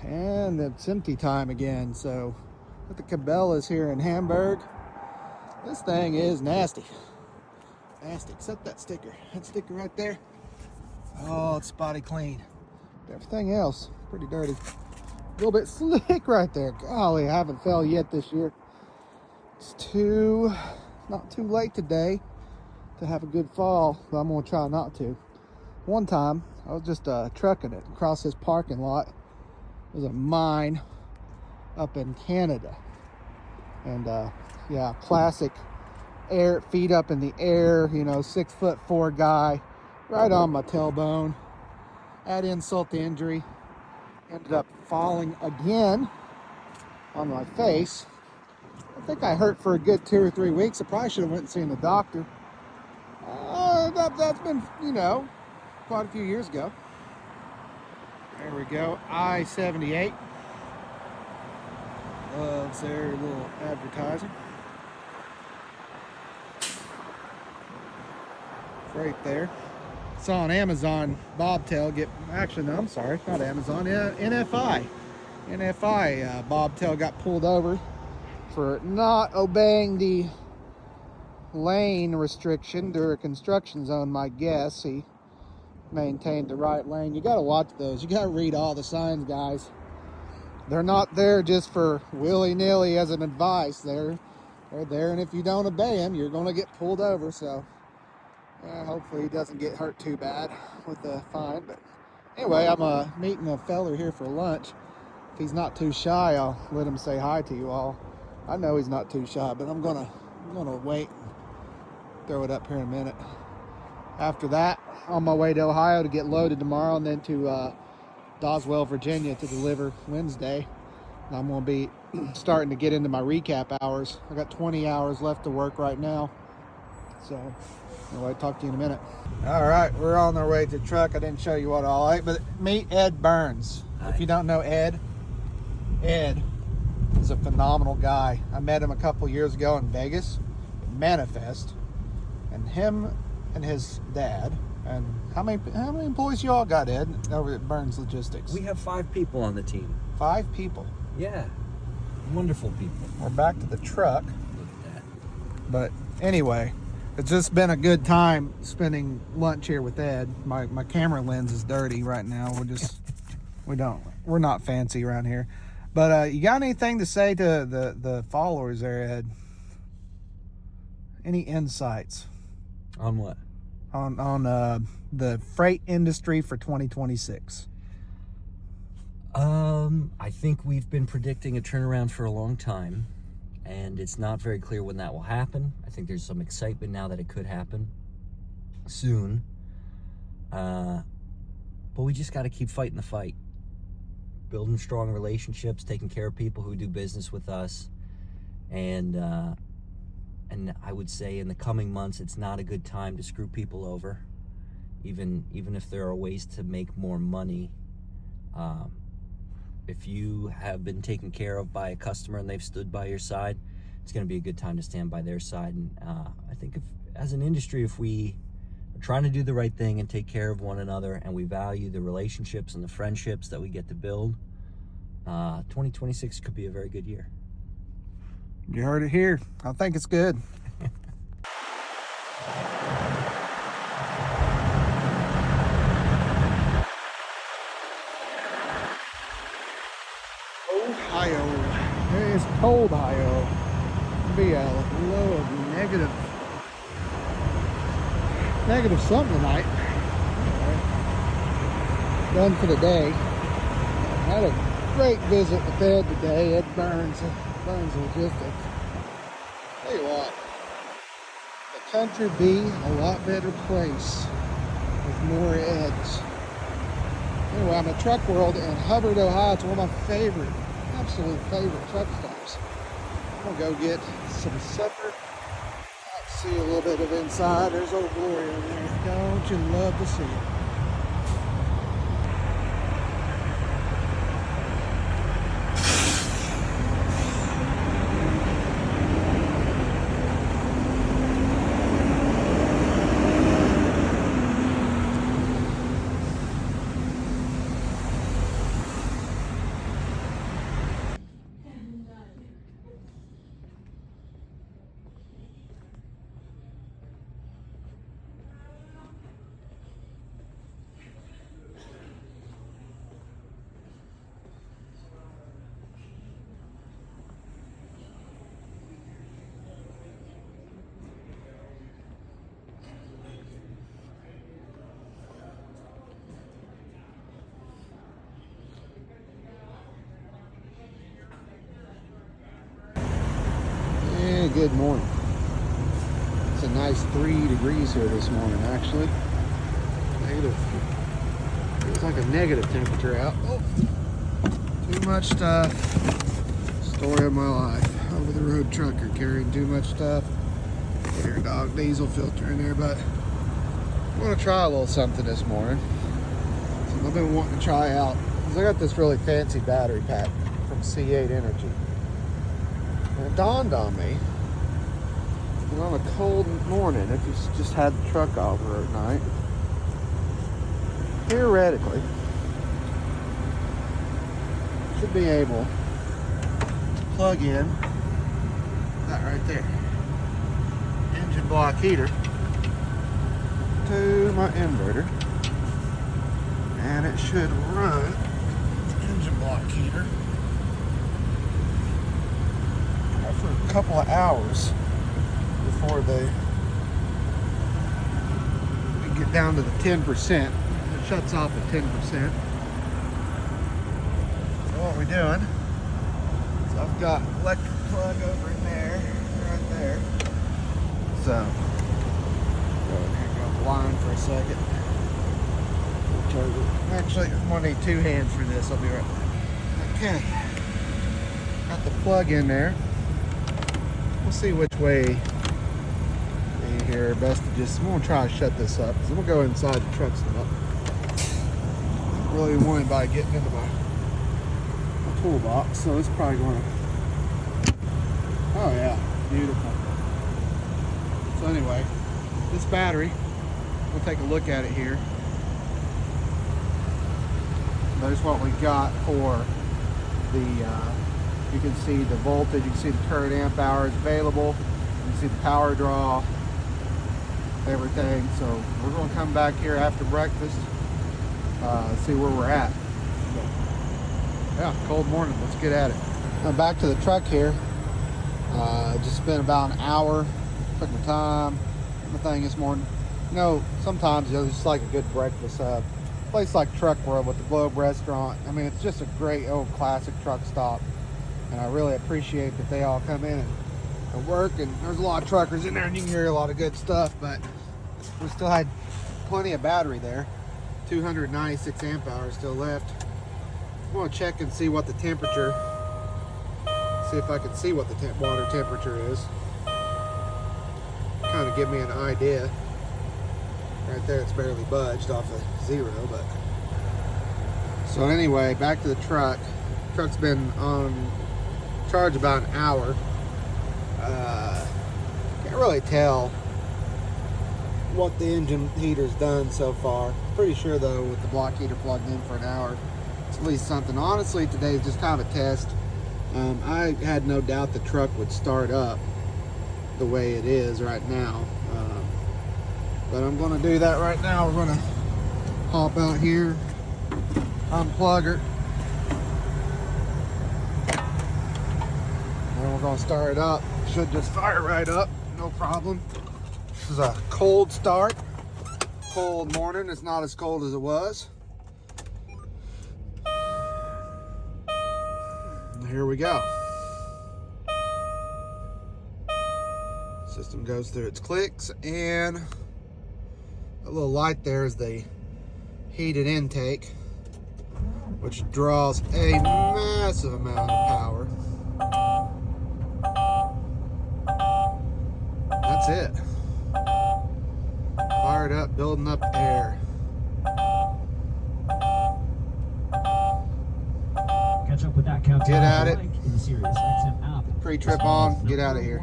and it's empty time again. So at the Cabela's here in Hamburg, this thing is nasty. Nasty, except that sticker. That sticker right there. Oh, it's spotty clean. Everything else, pretty dirty. A little bit slick right there. Golly, I haven't fell yet this year. It's not too late today to have a good fall, but I'm gonna try not to. One time, I was just trucking it across this parking lot. It was a mine up in Canada. And yeah, classic feet up in the air, 6'4" guy, right on my tailbone. Add insult to injury, ended up falling again on my face. I think I hurt for a good 2 or 3 weeks. I probably should have went and seen the doctor. That's been, quite a few years ago. There we go, I-78. Loves their little advertising. Right there. Saw on Amazon bobtail I'm sorry, not Amazon, yeah, NFI bobtail got pulled over for not obeying the lane restriction during a construction zone. My guess, he maintained the right lane. You got to watch those. You got to read all the signs, guys. They're not there just for willy-nilly as an advice. They're there, and if you don't obey them, you're going to get pulled over. So hopefully he doesn't get hurt too bad with the fine. But anyway, I'm meeting a feller here for lunch. If he's not too shy, I'll let him say hi to you all. I know he's not too shy, but I'm gonna wait and throw it up here in a minute. After that, on my way to Ohio to get loaded tomorrow, and then to Doswell, Virginia to deliver Wednesday. And I'm going to be starting to get into my recap hours. I got 20 hours left to work right now. So anyway, talk to you in a minute. All right, we're on our way to the truck. I didn't show you what all right, but meet Ed Burns. Hi. If you don't know Ed is a phenomenal guy. I met him a couple years ago in Vegas, Manifest, and him and his dad. And how many employees you all got, Ed, over at Burns Logistics? We have 5 people on the team. 5 people. Yeah, wonderful people. We're back to the truck. Look at that. But anyway, it's just been a good time spending lunch here with Ed. My camera lens is dirty right now. We're not fancy around here. But you got anything to say to the followers there, Ed? Any insights? On what? On the freight industry for 2026? I think we've been predicting a turnaround for a long time, and it's not very clear when that will happen. I think there's some excitement now that it could happen soon. But we just got to keep fighting the fight. Building strong relationships, taking care of people who do business with us. And I would say in the coming months, it's not a good time to screw people over, even if there are ways to make more money. If you have been taken care of by a customer and they've stood by your side, it's going to be a good time to stand by their side. And I think as an industry, if we are trying to do the right thing and take care of one another, and we value the relationships and the friendships that we get to build, 2026 could be a very good year. You heard it here. I think it's good. Ohio. It is cold, Ohio. It'll be a low of negative something tonight. Anyway, done for the day. Had a great visit with Ed today. Ed Burns Logistics. Tell you what, the country be a lot better place with more Eds. Anyway, I'm at Truck World in Hubbard, Ohio. It's one of my absolute favorite truck stops. I'm gonna go get some supper. I'll see a little bit of inside. There's old Glory over there. Don't you love to see it? Hey, good morning. It's a nice 3 degrees here this morning, actually. Negative. Feels like a negative temperature out. Oh, too much stuff. Story of my life. Over the road trucker carrying too much stuff. Air dog diesel filter in there, but I'm gonna try a little something this morning. So I've been wanting to try out, because I got this really fancy battery pack from C8 Energy. And it dawned on me that on a cold morning, if you just had the truck over at night, theoretically, you should be able to plug in that right there, engine block heater, to my inverter, and it should run engine block heater for a couple of hours before we get down to the 10%. It shuts off at 10%. So what we're doing is I've got electric plug over in there, right there. So go in here and go blind for a second. Actually, I'm gonna need 2 hands for this. I'll be right back. Okay, got the plug in there. We'll see which way here. Best to just, I'm gonna try to shut this up because I'm gonna go inside the truck stop. I really want anybody getting into my toolbox, so it's probably gonna. Oh yeah, beautiful. So anyway, this battery, we'll take a look at it here. There's what we got for the. You can see the voltage, you can see the current amp hours available, you can see the power draw, everything. So we're going to come back here after breakfast, see where we're at. Yeah, cold morning, let's get at it. Now back to the truck here. Just spent about an hour, took my time, everything this morning. You know, sometimes just like a good breakfast. Place like Truck World with the Globe Restaurant, I mean, it's just a great old classic truck stop. And I really appreciate that they all come in and work, and there's a lot of truckers in there and you can hear a lot of good stuff, but we still had plenty of battery there. 296 amp hours still left. I'm gonna check and see what the temperature, see if I can see what the water temperature is. Kind of give me an idea. Right there, it's barely budged off of 0, but. So anyway, back to the truck. Truck's been on charge about an hour. Can't really tell what the engine heater's done so far. Pretty sure though, with the block heater plugged in for an hour, it's at least something. Honestly, today is just kind of a test. I had no doubt the truck would start up the way it is right now, but I'm going to do that right now. We're going to hop out here, unplug her. And we're gonna start it up. Should just fire right up, no problem. This is a cold start. Cold morning, it's not as cold as it was. And here we go. System goes through its clicks, and a little light there is the heated intake, which draws a massive amount of power. That's it. Fired up, building up air. Catch up with that countdown. Get at it. In the Sirius XM app. Pre-trip on, get out of here.